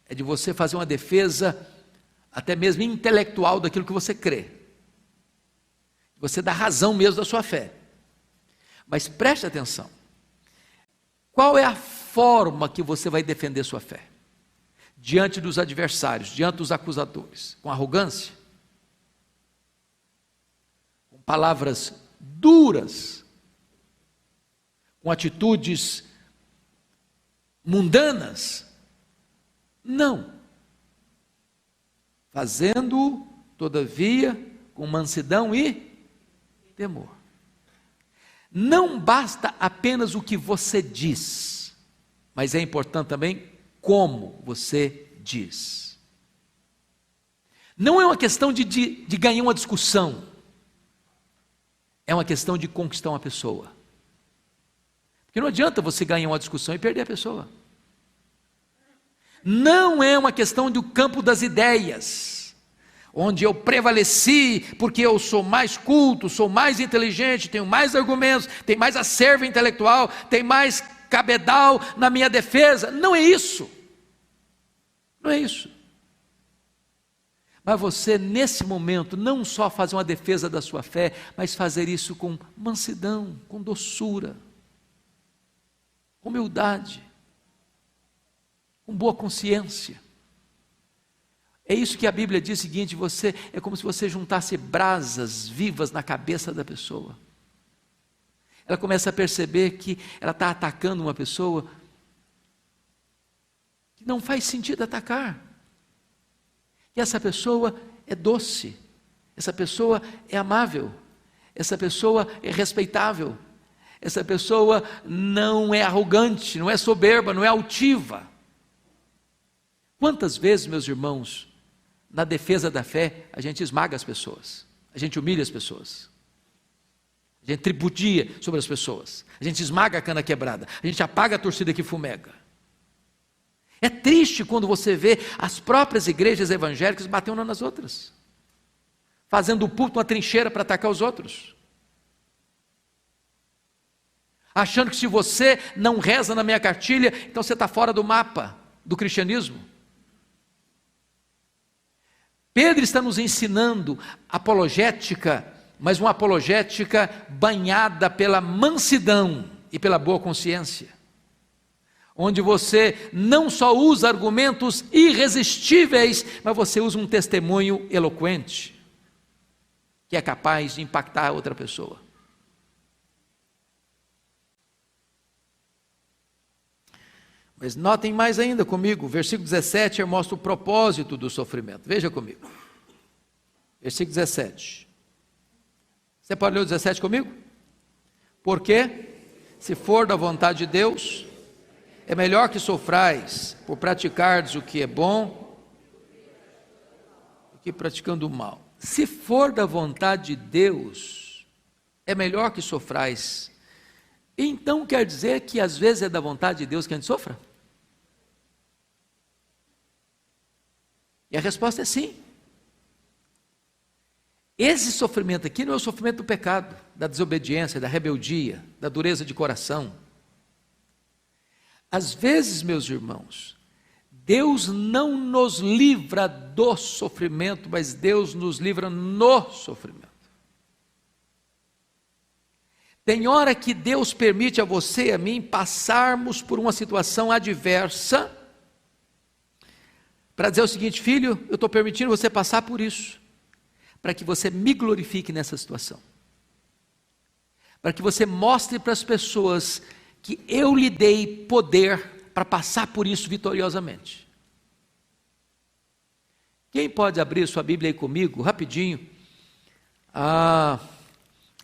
é de você fazer uma defesa, até mesmo intelectual, daquilo que você crê. Você dá razão mesmo da sua fé. Mas preste atenção, qual é a forma que você vai defender sua fé? Diante dos adversários, diante dos acusadores? Com arrogância? Com palavras duras? Com atitudes mundanas? Não. Fazendo, todavia, com mansidão e temor. Não basta apenas o que você diz, mas é importante também como você diz. Não é uma questão de ganhar uma discussão, é uma questão de conquistar uma pessoa. Porque não adianta você ganhar uma discussão e perder a pessoa. Não é uma questão do campo das ideias, onde eu prevaleci porque eu sou mais culto, sou mais inteligente, tenho mais argumentos, tenho mais acervo intelectual, tenho mais cabedal na minha defesa. Não é isso. Não é isso. Mas você, nesse momento, não só fazer uma defesa da sua fé, mas fazer isso com mansidão, com doçura, com humildade, com boa consciência. É isso que a Bíblia diz o seguinte: você é como se você juntasse brasas vivas na cabeça da pessoa. Ela começa a perceber que ela está atacando uma pessoa que não faz sentido atacar. E essa pessoa é doce, essa pessoa é amável, essa pessoa é respeitável, essa pessoa não é arrogante, não é soberba, não é altiva. Quantas vezes, meus irmãos, na defesa da fé, a gente esmaga as pessoas, a a gente humilha as pessoas, a gente tripudia sobre as pessoas, a gente esmaga a cana quebrada, a gente apaga a torcida que fumega. É triste quando você vê as próprias igrejas evangélicas batendo umas nas outras, fazendo o púlpito uma trincheira para atacar os outros, achando que se você não reza na minha cartilha, então você está fora do mapa do cristianismo. Pedro está nos ensinando apologética, mas uma apologética banhada pela mansidão e pela boa consciência, onde você não só usa argumentos irresistíveis, mas você usa um testemunho eloquente, que é capaz de impactar outra pessoa. Mas notem mais ainda comigo, versículo 17 mostra o propósito do sofrimento. Veja comigo, versículo 17. Você pode ler o 17 comigo? Porque, se for da vontade de Deus, é melhor que sofrais por praticardes o que é bom, do que praticando o mal. Se for da vontade de Deus, é melhor que sofrais. Então quer dizer que às vezes é da vontade de Deus que a gente sofra? E a resposta é sim. Esse sofrimento aqui não é o sofrimento do pecado, da desobediência, da rebeldia, da dureza de coração. Às vezes, meus irmãos, Deus não nos livra do sofrimento, mas Deus nos livra no sofrimento. Tem hora que Deus permite a você e a mim passarmos por uma situação adversa, para dizer o seguinte: filho, eu estou permitindo você passar por isso, para que você me glorifique nessa situação, para que você mostre para as pessoas que eu lhe dei poder para passar por isso vitoriosamente. Quem pode abrir sua Bíblia aí comigo, rapidinho,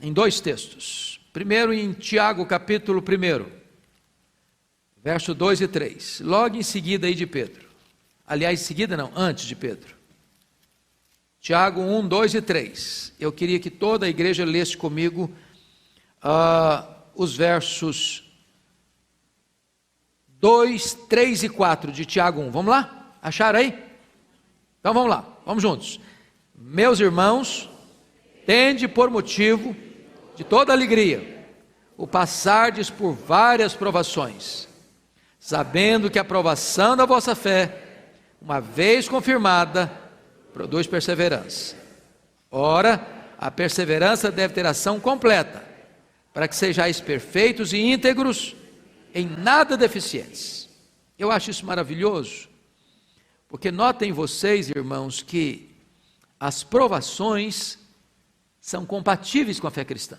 em dois textos. Primeiro em Tiago capítulo 1, verso 2 e 3, logo em seguida aí de Pedro. Aliás, em seguida não, antes de Pedro. Tiago 1, 2 e 3. Eu queria que toda a igreja lesse comigo os versos 2, 3 e 4 de Tiago 1. Vamos lá? Acharam aí? Então vamos lá, vamos juntos. Meus irmãos, tende por motivo de toda alegria o passardes por várias provações, sabendo que a provação da vossa fé, uma vez confirmada, produz perseverança. Ora, a perseverança deve ter ação completa, para que sejais perfeitos e íntegros, em nada deficientes. Eu acho isso maravilhoso, porque notem vocês, irmãos, que as provações são compatíveis com a fé cristã.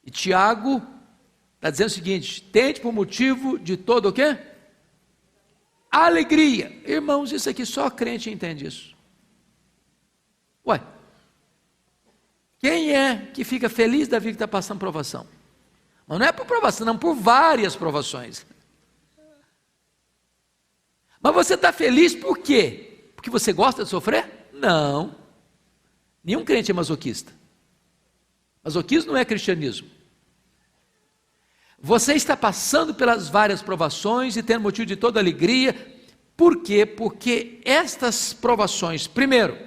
E Tiago está dizendo o seguinte: tende por motivo de todo o quê? Alegria. Irmãos, isso aqui só crente entende isso. Ué, quem é que fica feliz da vida que está passando provação? Mas não é por provação, não, por várias provações. Mas você está feliz por quê? Porque você gosta de sofrer? Não. Nenhum crente é masoquista. Masoquismo não é cristianismo. Você está passando pelas várias provações e tendo motivo de toda alegria. Por quê? Porque estas provações, primeiro,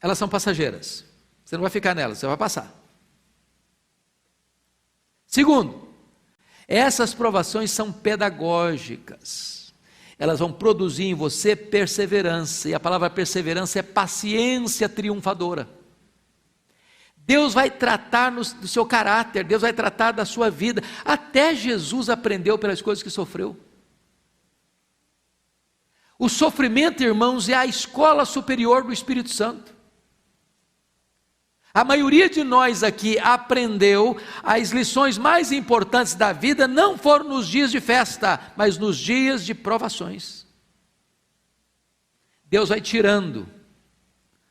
elas são passageiras. Você não vai ficar nelas, você vai passar. Segundo, essas provações são pedagógicas. Elas vão produzir em você perseverança. E a palavra perseverança é paciência triunfadora. Deus vai tratar do seu caráter, Deus vai tratar da sua vida. Até Jesus aprendeu pelas coisas que sofreu. O sofrimento, irmãos, é a escola superior do Espírito Santo. A maioria de nós aqui aprendeu as lições mais importantes da vida, não foram nos dias de festa, mas nos dias de provações. Deus vai tirando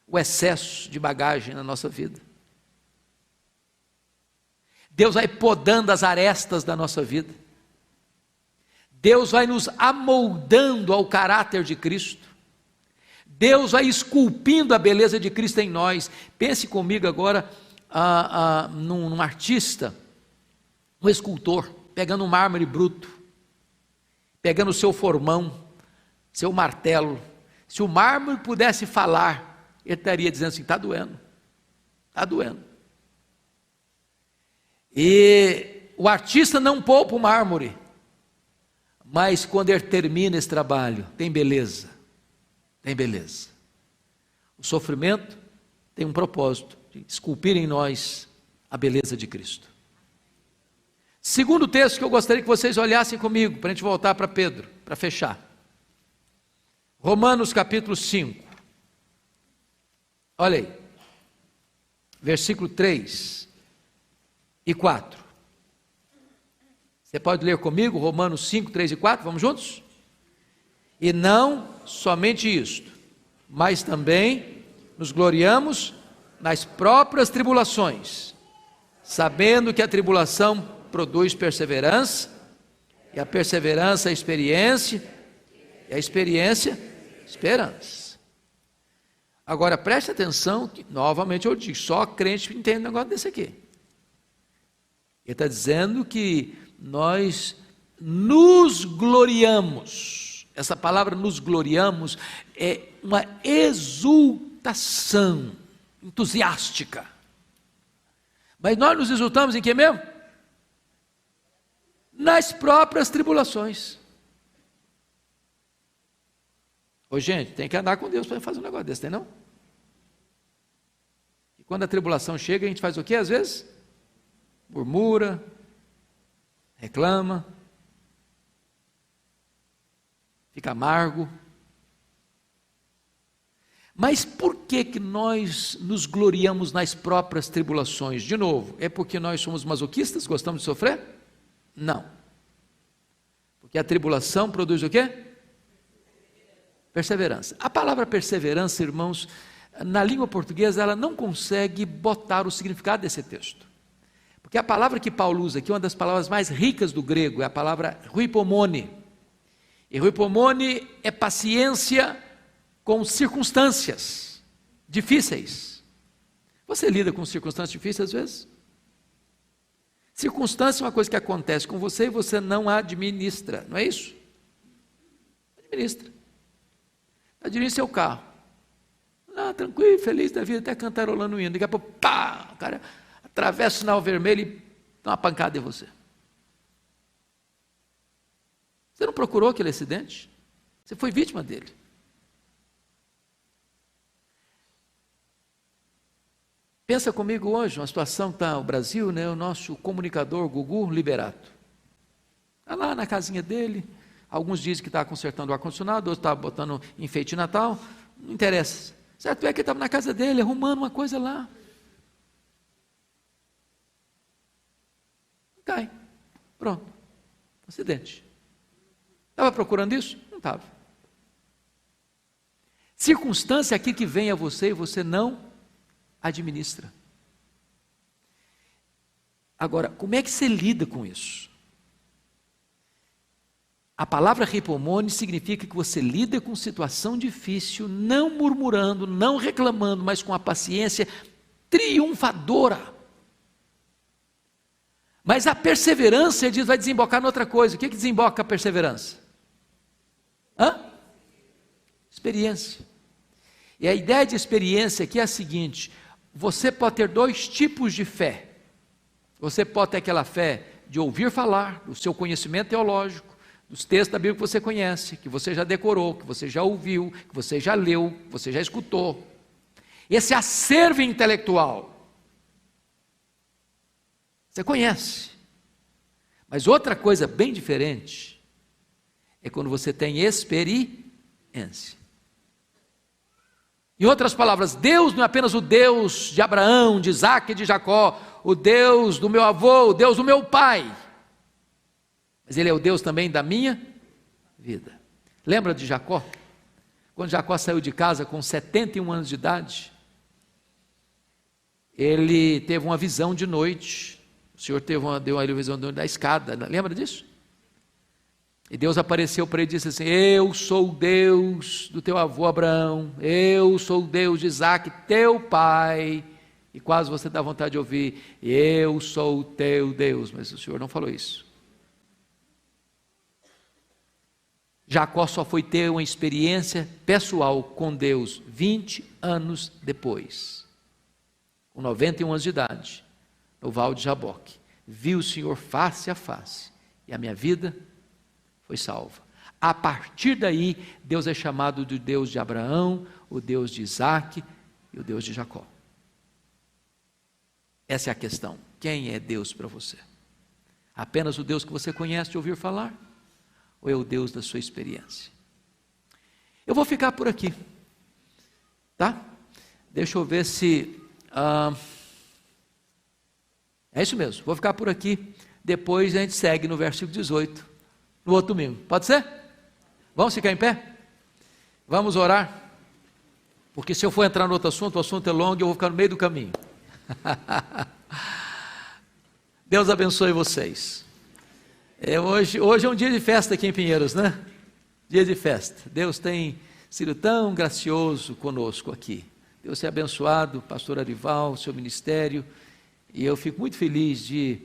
o excesso de bagagem na nossa vida. Deus vai podando as arestas da nossa vida. Deus vai nos amoldando ao caráter de Cristo. Deus vai esculpindo a beleza de Cristo em nós. Pense comigo agora num artista, um escultor, pegando um mármore bruto, pegando o seu formão, seu martelo. Se o mármore pudesse falar, ele estaria dizendo assim: está doendo, está doendo. E o artista não poupa o mármore, mas quando ele termina esse trabalho, tem beleza. Tem beleza. O sofrimento tem um propósito, de esculpir em nós a beleza de Cristo. Segundo texto que eu gostaria que vocês olhassem comigo, para a gente voltar para Pedro, para fechar. Romanos capítulo 5. Olha aí. Versículo 3 e 4. Você pode ler comigo, Romanos 5, 3 e 4, vamos juntos? E não somente isto, mas também nos gloriamos nas próprias tribulações, sabendo que a tribulação produz perseverança, e a perseverança experiência, e a experiência esperança. Agora preste atenção, que novamente eu digo, só crente entende um negócio desse aqui. Ele está dizendo que nós nos gloriamos. Essa palavra nos gloriamos é uma exultação entusiástica. Mas nós nos exultamos em que mesmo? Nas próprias tribulações. Ô gente, tem que andar com Deus para fazer um negócio desse, tem não? E quando a tribulação chega, a gente faz o quê às vezes? Murmura, reclama, fica amargo. Mas por que nós nos gloriamos nas próprias tribulações? De novo, é porque nós somos masoquistas, gostamos de sofrer? Não. Porque a tribulação produz o quê? Perseverança. A palavra perseverança, irmãos, na língua portuguesa, ela não consegue botar o significado desse texto. Porque a palavra que Paulo usa aqui, uma das palavras mais ricas do grego, é a palavra huipomone. E huipomone é paciência com circunstâncias difíceis. Você lida com circunstâncias difíceis às vezes? Circunstância é uma coisa que acontece com você e você não administra, não é isso? Administra. Está dirigindo seu carro. Tranquilo, feliz da vida, até cantarolando o hino. Daqui a pouco, pá, o cara atravessa o sinal vermelho e dá uma pancada em você. Você não procurou aquele acidente? Você foi vítima dele. Pensa comigo hoje, uma situação que está no Brasil, né, o nosso comunicador Gugu Liberato. Está lá na casinha dele, alguns dizem que está consertando o ar-condicionado, outros está botando enfeite de Natal, não interessa. Certo é que ele estava na casa dele, arrumando uma coisa lá. Cai, pronto, acidente. Estava procurando isso? Não estava. Circunstância aqui que vem a você e você não administra. Agora, como é que você lida com isso? A palavra hipomone significa que você lida com situação difícil, não murmurando, não reclamando, mas com a paciência triunfadora. Mas a perseverança, ele diz, vai desembocar em outra coisa. O que desemboca a perseverança? Experiência. E a ideia de experiência aqui é a seguinte: você pode ter dois tipos de fé. Você pode ter aquela fé de ouvir falar, do seu conhecimento teológico, dos textos da Bíblia que você conhece, que você já decorou, que você já ouviu, que você já leu, que você já escutou. Esse acervo intelectual, você conhece. Mas outra coisa bem diferente é quando você tem experiência. Em outras palavras, Deus não é apenas o Deus de Abraão, de Isaac e de Jacó, o Deus do meu avô, o Deus do meu pai, mas Ele é o Deus também da minha vida. Lembra de Jacó? Quando Jacó saiu de casa com 71 anos de idade, ele teve uma visão de noite. O Senhor deu a ele visão da escada, lembra disso? E Deus apareceu para ele e disse assim: eu sou o Deus do teu avô Abraão, eu sou o Deus de Isaac, teu pai. E quase você dá vontade de ouvir: eu sou o teu Deus. Mas o Senhor não falou isso. Jacó só foi ter uma experiência pessoal com Deus 20 anos depois, com 91 anos de idade, no Val de Jaboque. Vi o Senhor face a face, e a minha vida foi salva. A partir daí, Deus é chamado de Deus de Abraão, o Deus de Isaac e o Deus de Jacó. Essa é a questão. Quem é Deus para você? Apenas o Deus que você conhece de ouvir falar? Ou é o Deus da sua experiência? Eu vou ficar por aqui, tá? Deixa eu ver se... é isso mesmo, vou ficar por aqui. Depois a gente segue no versículo 18, no outro domingo. Pode ser? Vamos ficar em pé? Vamos orar? Porque se eu for entrar no outro assunto, o assunto é longo e eu vou ficar no meio do caminho. Deus abençoe vocês. Hoje é um dia de festa aqui em Pinheiros, né? Dia de festa. Deus tem sido tão gracioso conosco aqui. Deus tenha abençoado, pastor Arival, seu ministério, e eu fico muito feliz de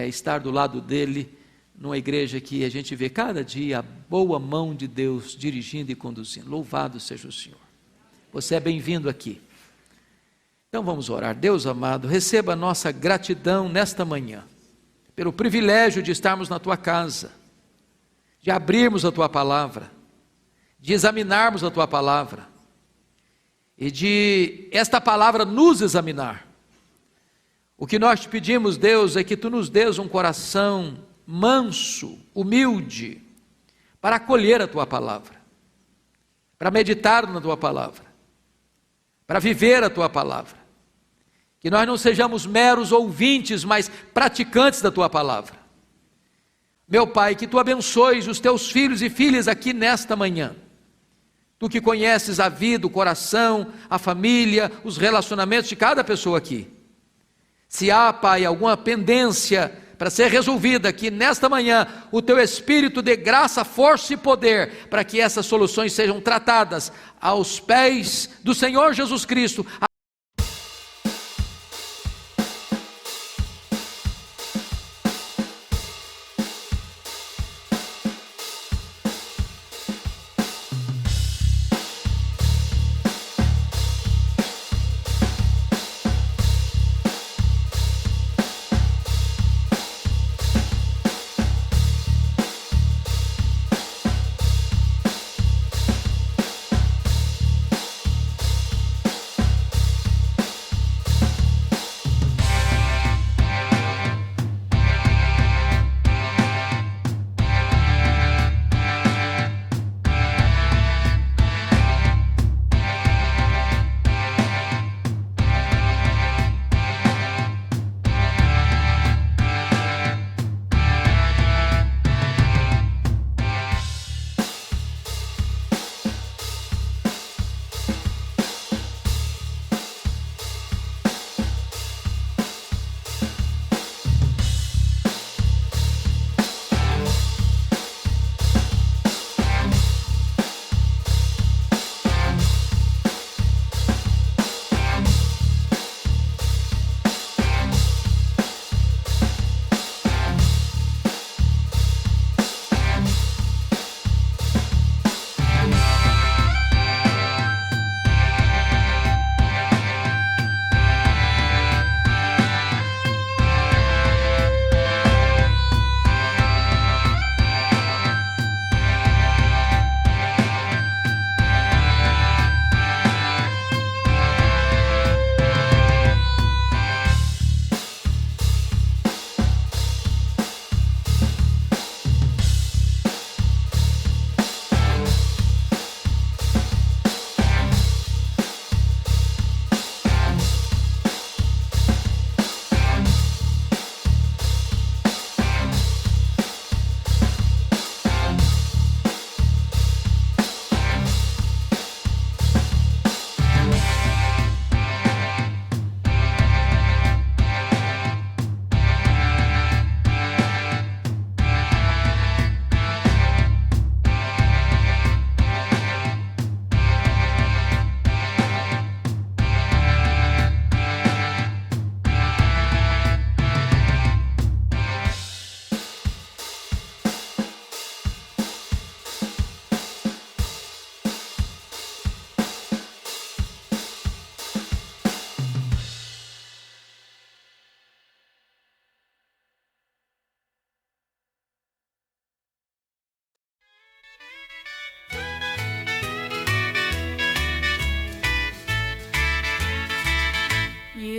estar do lado dele, numa igreja que a gente vê cada dia a boa mão de Deus dirigindo e conduzindo. Louvado seja o Senhor. Você é bem-vindo aqui. Então vamos orar. Deus amado, receba a nossa gratidão nesta manhã, pelo privilégio de estarmos na tua casa, de abrirmos a tua palavra, de examinarmos a tua palavra, e de esta palavra nos examinar. O que nós te pedimos, Deus, é que tu nos dês um coração manso, humilde, para acolher a tua palavra, para meditar na tua palavra, para viver a tua palavra. Que nós não sejamos meros ouvintes, mas praticantes da tua palavra. Meu Pai, que tu abençoes os teus filhos e filhas aqui nesta manhã. Tu que conheces a vida, o coração, a família, os relacionamentos de cada pessoa aqui. Se há, Pai, alguma pendência para ser resolvida aqui nesta manhã, o teu Espírito dê graça, força e poder para que essas soluções sejam tratadas aos pés do Senhor Jesus Cristo.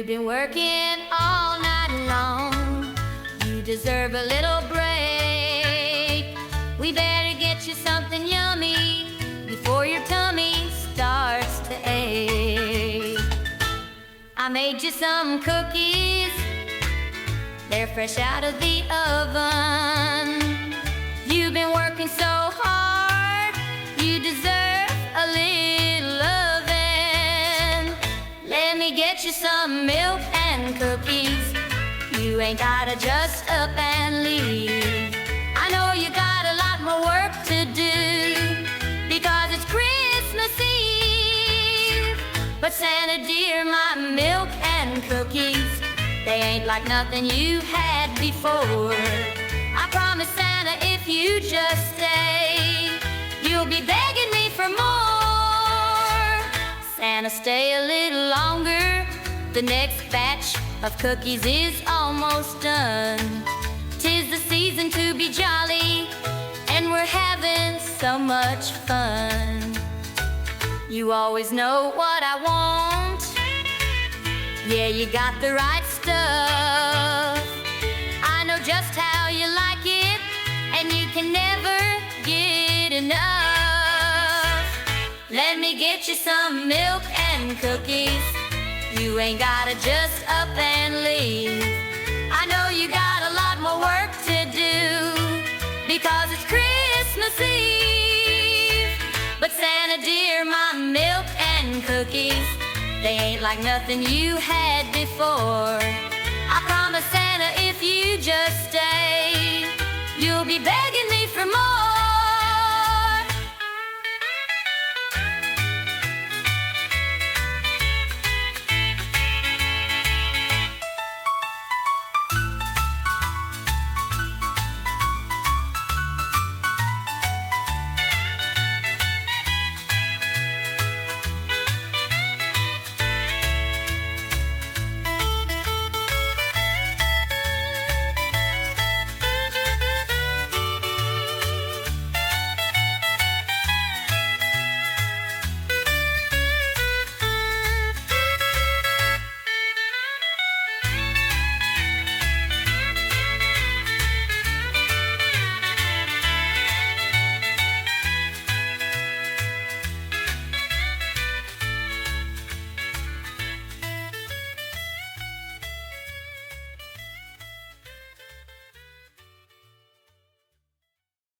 been working all night long. You deserve a little break. We better get you something yummy before your tummy starts to ache. I made you some cookies. They're fresh out of the oven. You've been working so hard. You deserve a little loving. Let me get you some milk and cookies. You ain't gotta just up and leave. I know you got a lot more work to do, because it's Christmas Eve. But Santa dear, my milk and cookies, they ain't like nothing you had before. I promise Santa, if you just stay, you'll be begging me for more. Santa, stay a little longer. The next batch of cookies is almost done. 'Tis the season to be jolly, and we're having so much fun. You always know what I want. Yeah, you got the right stuff. I know just how you like it, and you can never get enough. Let me get you some milk and cookies. You ain't gotta just up and leave. I know you got a lot more work to do, because it's Christmas Eve. But Santa dear, my milk and cookies, they ain't like nothing you had before. I promise Santa, if you